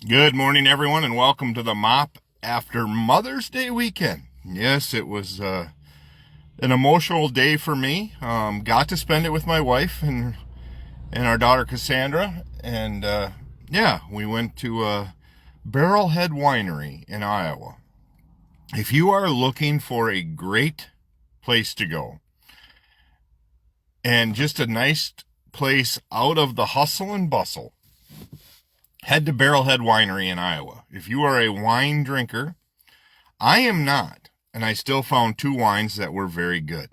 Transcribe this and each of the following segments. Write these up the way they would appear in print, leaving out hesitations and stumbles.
Good morning, everyone, and welcome to the mop after Mother's Day weekend. Yes, it was an emotional day for me. Got to spend it with my wife and our daughter Cassandra, and yeah, we went to Barrelhead Winery in Iowa. If you are looking for a great place to go and just a nice place out of the hustle and bustle, head to Barrelhead Winery in Iowa. If you are a wine drinker, I am not, and I still found two wines that were very good.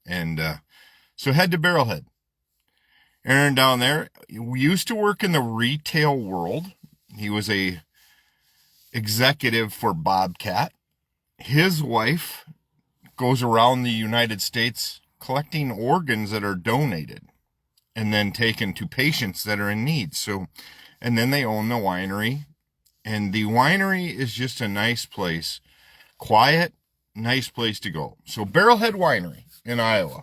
And so head to Barrelhead. Aaron down there used to work in the retail world. He was a executive for Bobcat. His wife goes around the United States collecting organs that are donated and then taken to patients that are in need. So, and then they own the winery, and the winery is just a nice place, quiet, nice place to go. So Barrelhead Winery in Iowa,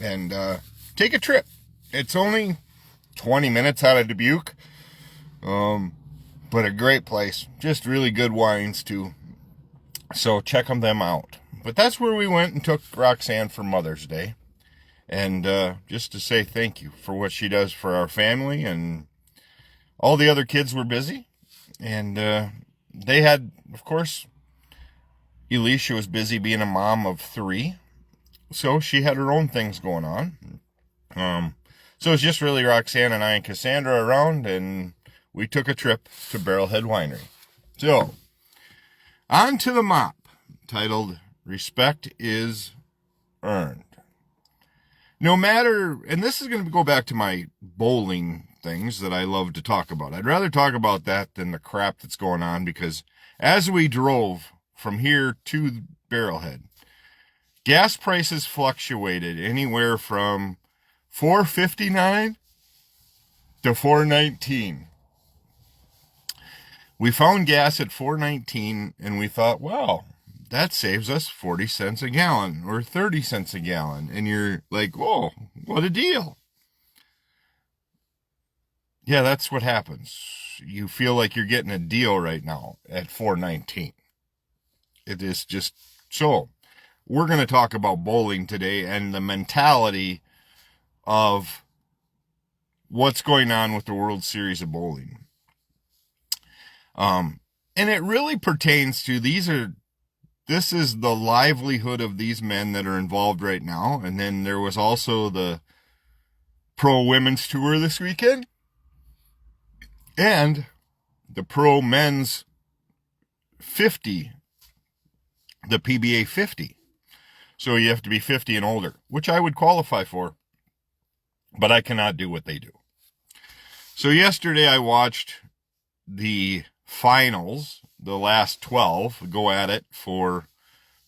and take a trip. It's only 20 minutes out of Dubuque, but a great place. Just really good wines too. So check them out. But that's where we went and took Roxanne for Mother's Day. And just to say thank you for what she does for our family. And all the other kids were busy. And they had, of course, Elisha was busy being a mom of 3. So she had her own things going on. So it's just really Roxanne and I and Cassandra around. And we took a trip to Barrelhead Winery. So, on to the mop, titled Respect is Earned. No matter, and this is going to go back to my bowling things that I love to talk about. I'd rather talk about that than the crap that's going on, because as we drove from here to Barrelhead, gas prices fluctuated anywhere from $4.59 to $4.19. We found gas at $4.19 and we thought, wow, that saves us 40 cents a gallon or 30 cents a gallon. And you're like, whoa, what a deal. Yeah, that's what happens. You feel like you're getting a deal right now at $4.19. It is just so. We're going to talk about bowling today and the mentality of what's going on with the World Series of Bowling. And it really pertains to this is the livelihood of these men that are involved right now. And then there was also the Pro Women's Tour this weekend and the Pro Men's 50, the PBA 50. So you have to be 50 and older, which I would qualify for, but I cannot do what they do. So yesterday I watched the finals, the last 12, go at it for,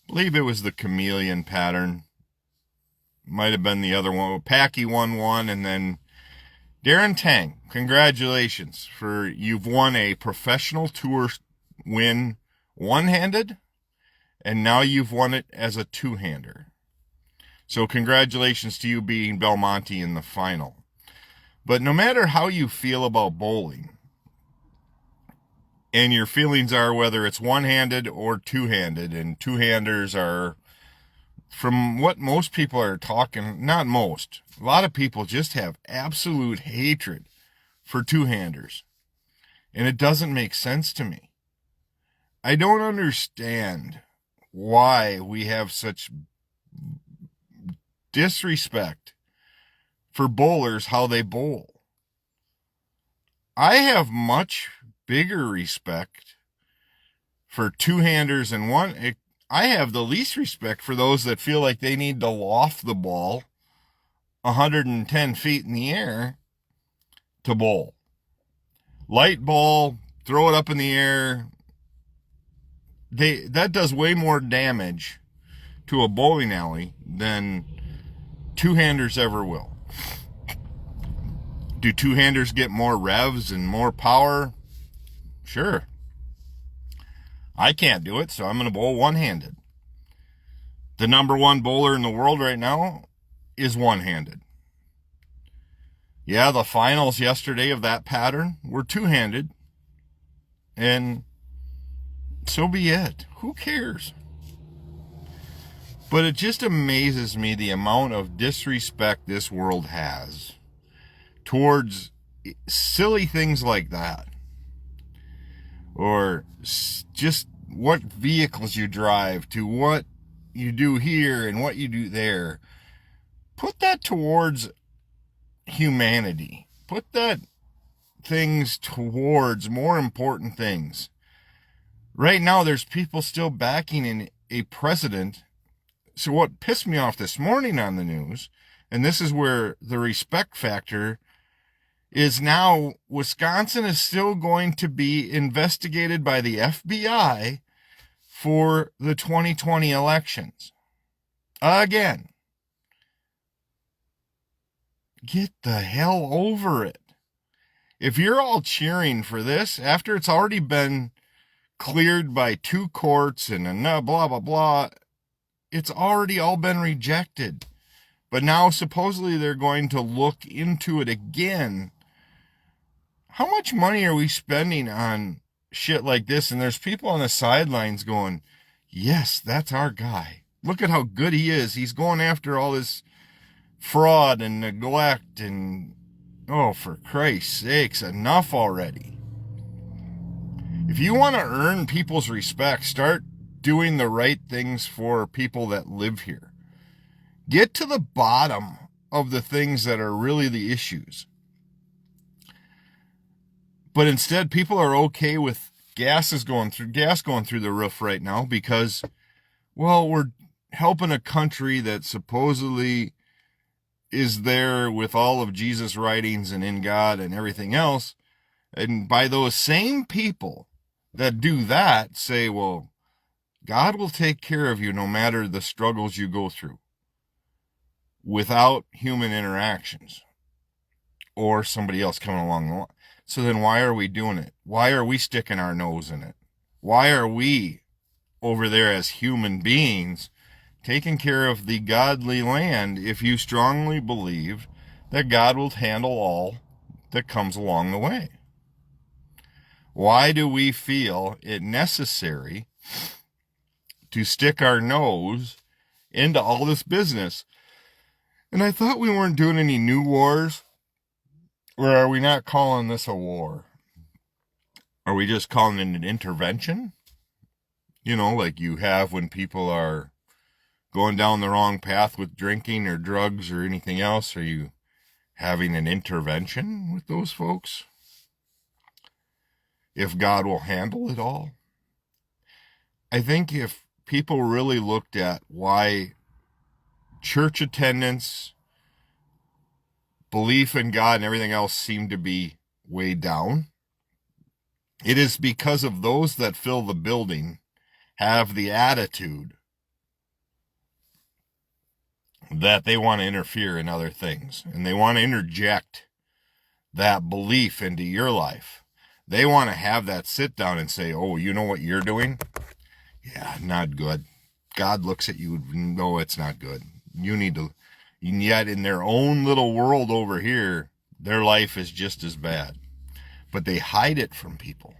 I believe it was the chameleon pattern. Might have been the other one. Packy won one, and then Darren Tang, congratulations for you've won a professional tour win one-handed, and now you've won it as a two-hander. So congratulations to you beating Belmonte in the final. But no matter how you feel about bowling, and your feelings are whether it's one-handed or two-handed, and two-handers are, from what most people are talking, not most, a lot of people just have absolute hatred for two-handers. And it doesn't make sense to me. I don't understand why we have such disrespect for bowlers, how they bowl. I have much bigger respect for two-handers and one. I have the least respect for those that feel like they need to loft the ball 110 feet in the air to bowl. Light ball, throw it up in the air. That does way more damage to a bowling alley than two-handers ever will. Do two-handers get more revs and more power? Sure. I can't do it, so I'm going to bowl one-handed. The number one bowler in the world right now is one-handed. Yeah, the finals yesterday of that pattern were two-handed. And Darren Tang, congratulations for you've won a professional tour win one-handed, and now you've won it as a two-hander. So congratulations to you beating Belmonte in the final. But no matter how you feel about bowling, and your feelings are whether it's one-handed or two-handed, and so be it. Who cares? But it just amazes me the amount of disrespect this world has towards silly things like that. Or just what vehicles you drive, to what you do here and what you do there. Put that towards humanity. Put that things towards more important things. Right now, there's people still backing in a president. So what pissed me off this morning on the news, and this is where the respect factor is now, Wisconsin is still going to be investigated by the FBI for the 2020 elections. Again. Get the hell over it. If you're all cheering for this after it's already been cleared by 2 courts and blah, blah, blah, it's already all been rejected. But now supposedly they're going to look into it again. How much money are we spending on shit like this? And there's people on the sidelines going, yes, that's our guy. Look at how good he is. He's going after all this fraud and neglect and, oh, for Christ's sakes, enough already. If you want to earn people's respect, start doing the right things for people that live here. Get to the bottom of the things that are really the issues. But instead, people are okay with gas going through the roof right now because, well, we're helping a country that supposedly is there with all of Jesus' writings and in God and everything else. And by those same people that do that say, well, God will take care of you no matter the struggles you go through without human interactions or somebody else coming along the line. So then why are we doing it? Why are we sticking our nose in it? Why are we over there as human beings taking care of the godly land if you strongly believe that God will handle all that comes along the way? Why do we feel it necessary to stick our nose into all this business? And I thought we weren't doing any new wars. Or are we not calling this a war? Are we just calling it an intervention? You know, like you have when people are going down the wrong path with drinking or drugs or anything else. Are you having an intervention with those folks? If God will handle it all? I think if people really looked at why church attendance, belief in God and everything else seem to be way down, it is because of those that fill the building have the attitude that they want to interfere in other things and they want to interject that belief into your life. They want to have that sit down and say, oh, you know what you're doing? Yeah, not good. God looks at you, no, it's not good. You need to. And yet in their own little world over here, their life is just as bad. But they hide it from people.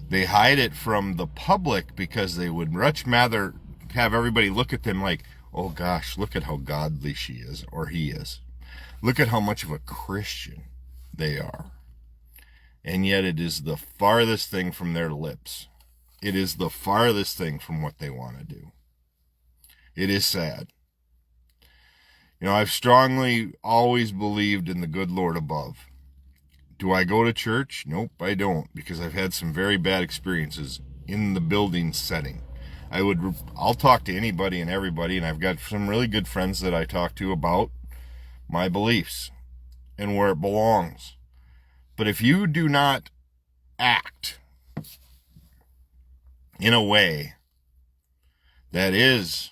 They hide it from the public because they would much rather have everybody look at them like, oh gosh, look at how godly she is or he is. Look at how much of a Christian they are. And yet it is the farthest thing from their lips. It is the farthest thing from what they want to do. It is sad. You know, I've strongly always believed in the good Lord above. Do I go to church? Nope, I don't, because I've had some very bad experiences in the building setting. I'll talk to anybody and everybody, and I've got some really good friends that I talk to about my beliefs and where it belongs. But if you do not act in a way that is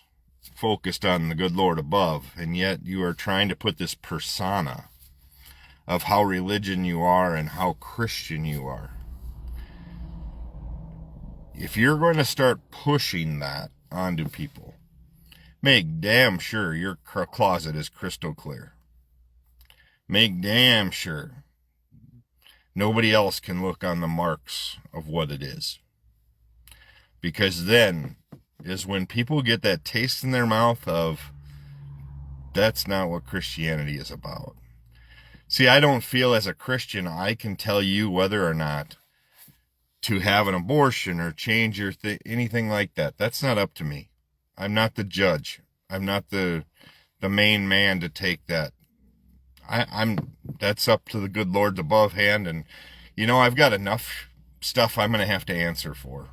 focused on the good Lord above, and yet you are trying to put this persona of how religion you are and how Christian you are, if you're going to start pushing that onto people, make damn sure your closet is crystal clear. Make damn sure Nobody else can look on the marks of what it is. Because then is when people get that taste in their mouth of, that's not what Christianity is about. See, I don't feel as a Christian I can tell you whether or not to have an abortion or change your anything like that. That's not up to me. I'm not the judge. I'm not the main man to take that. That's up to the good Lord's above hand, and I've got enough stuff I'm going to have to answer for.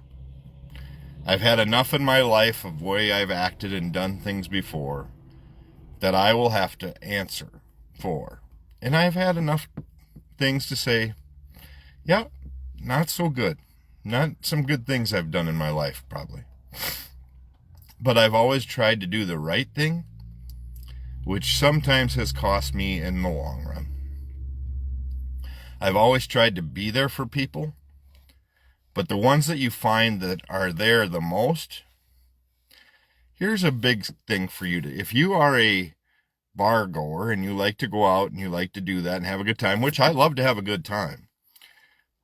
I've had enough in my life of the way I've acted and done things before that I will have to answer for. And I've had enough things to say, yeah, not so good. Not some good things I've done in my life, probably. But I've always tried to do the right thing, which sometimes has cost me in the long run. I've always tried to be there for people, but the ones that you find that are there the most, here's a big thing for you to, if you are a bar goer and you like to go out and you like to do that and have a good time, which I love to have a good time.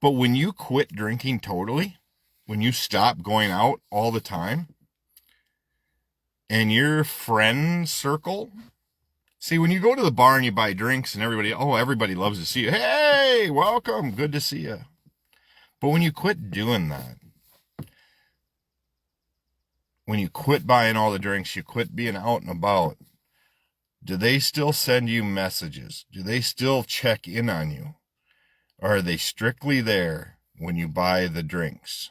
But when you quit drinking totally, when you stop going out all the time, and your friend circle, see, when you go to the bar and you buy drinks and everybody loves to see you. Hey, welcome, good to see you. But when you quit doing that, when you quit buying all the drinks, you quit being out and about, do they still send you messages? Do they still check in on you? Or are they strictly there when you buy the drinks?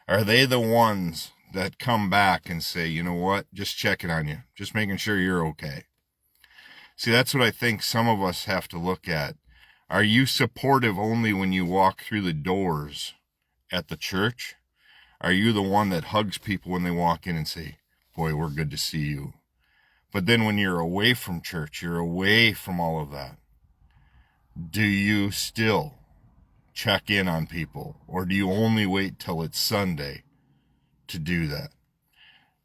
Are they the ones that come back and say, you know what, just checking on you, just making sure you're okay? See, that's what I think some of us have to look at. Are you supportive only when you walk through the doors at the church? Are you the one that hugs people when they walk in and say, boy, we're good to see you? But then when you're away from church, you're away from all of that, do you still check in on people? Or do you only wait till it's Sunday to do that?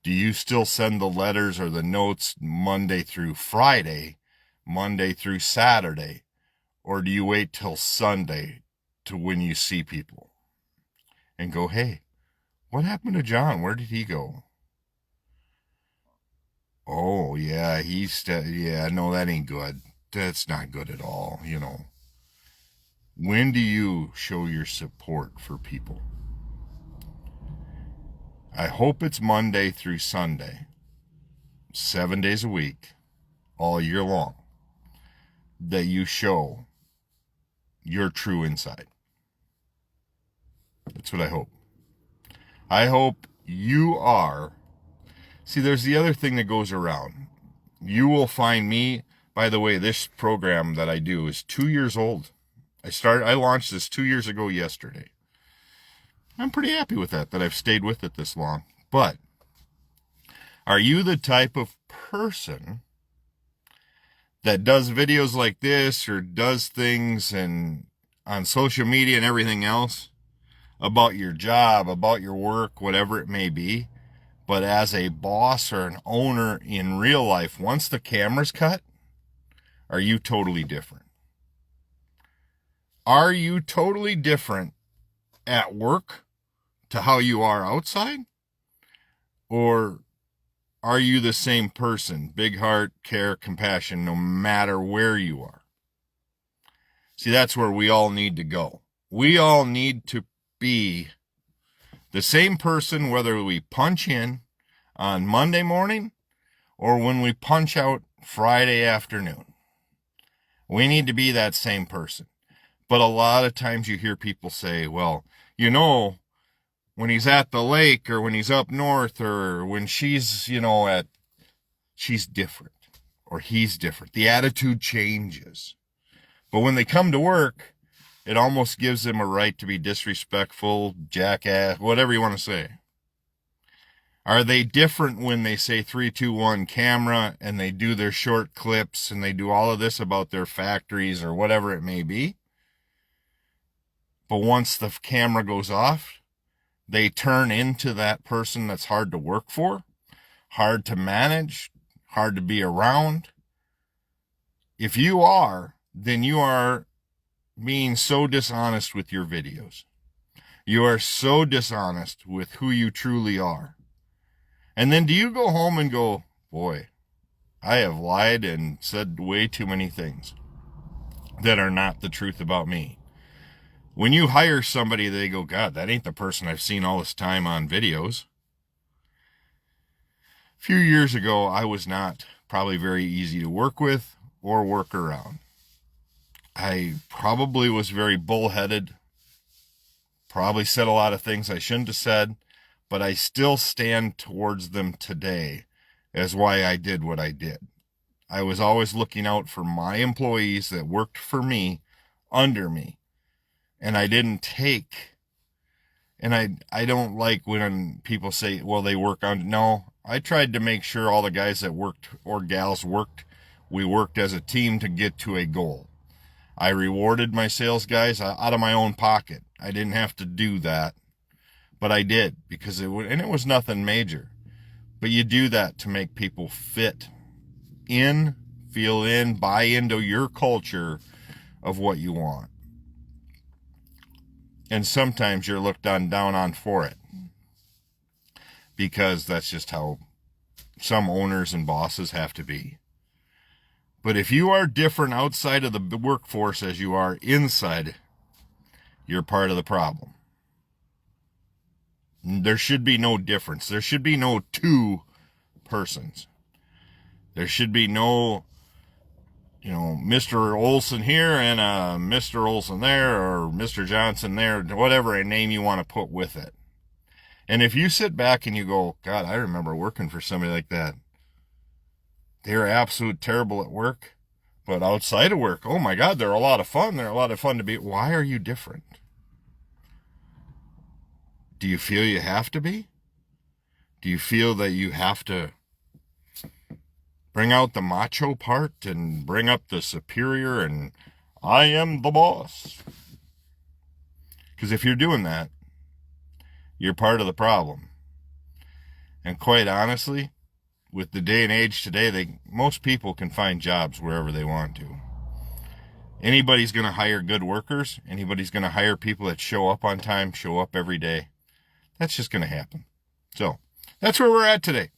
Do you still send the letters or the notes Monday through Friday, Monday through Saturday? Or do you wait till Sunday to when you see people and go, hey, what happened to John? Where did he go? Oh, yeah, no, that ain't good. That's not good at all, When do you show your support for people? I hope it's Monday through Sunday, 7 days a week, all year long, that you show your true inside. That's what I hope. I hope you are. See, there's the other thing that goes around. You will find me, by the way, this program that I do is 2 years old. I launched this 2 years ago yesterday. I'm pretty happy with that I've stayed with it this long. But are you the type of person that does videos like this or does things on social media and everything else about your job, about your work, whatever it may be, but as a boss or an owner in real life, once the camera's cut, are you totally different? Are you totally different at work to how you are outside? Or are you the same person? Big heart, care, compassion, no matter where you are. See, that's where we all need to go. We all need to be the same person, whether we punch in on Monday morning or when we punch out Friday afternoon. We need to be that same person. But a lot of times you hear people say, well, when he's at the lake or when he's up north or when she's, she's different or he's different. The attitude changes. But when they come to work, it almost gives them a right to be disrespectful, jackass, whatever you want to say. Are they different when they say 3, 2, 1 camera and they do their short clips and they do all of this about their factories or whatever it may be? But once the camera goes off, they turn into that person that's hard to work for, hard to manage, hard to be around. If you are, then you are being so dishonest with your videos. You are so dishonest with who you truly are. And then do you go home and go, boy, I have lied and said way too many things that are not the truth about me. When you hire somebody, they go, God, that ain't the person I've seen all this time on videos. A few years ago, I was not probably very easy to work with or work around. I probably was very bullheaded, probably said a lot of things I shouldn't have said, but I still stand towards them today as why I did what I did. I was always looking out for my employees that worked for me, under me. And I didn't take, and I don't like when people say, well, they work on, no, I tried to make sure all the guys that worked or gals worked, we worked as a team to get to a goal. I rewarded my sales guys out of my own pocket. I didn't have to do that, but I did because it was nothing major. But you do that to make people fit in, feel in, buy into your culture of what you want. And sometimes you're looked down on for it, because that's just how some owners and bosses have to be. But if you are different outside of the workforce as you are inside, you're part of the problem. There should be no difference. There should be no two persons. There should be no, Mr. Olson here and Mr. Olson there, or Mr. Johnson there, whatever name you want to put with it. And if you sit back and you go, God, I remember working for somebody like that. They're absolute terrible at work, but outside of work, oh my God, they're a lot of fun. They're a lot of fun to be. Why are you different? Do you feel you have to be? Do you feel that you have to bring out the macho part and bring up the superior and I am the boss? Because if you're doing that, you're part of the problem. And quite honestly, with the day and age today, most people can find jobs wherever they want to. Anybody's going to hire good workers. Anybody's going to hire people that show up on time, show up every day. That's just going to happen. So that's where we're at today.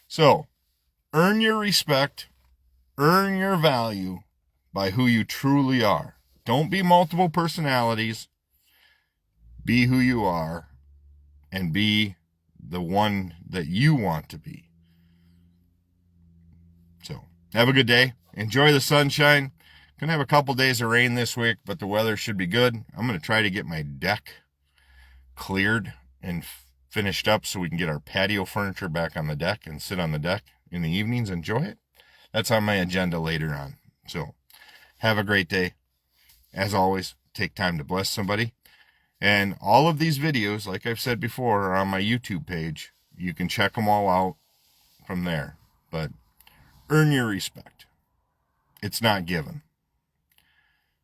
So earn your respect, earn your value by who you truly are. Don't be multiple personalities. Be who you are and be the one that you want to be. So have a good day. Enjoy the sunshine. Gonna have a couple days of rain this week, but the weather should be good. I'm gonna try to get my deck cleared and finished up so we can get our patio furniture back on the deck and sit on the deck in the evenings, enjoy it. That's on my agenda later on. So have a great day. As always, take time to bless somebody. And all of these videos, like I've said before, are on my YouTube page. You can check them all out from there. But earn your respect. It's not given.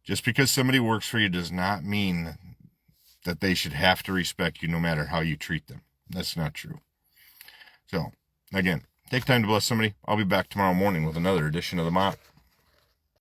Just because somebody works for you does not mean that they should have to respect you no matter how you treat them. That's not true. So, again, take time to bless somebody. I'll be back tomorrow morning with another edition of The Mop.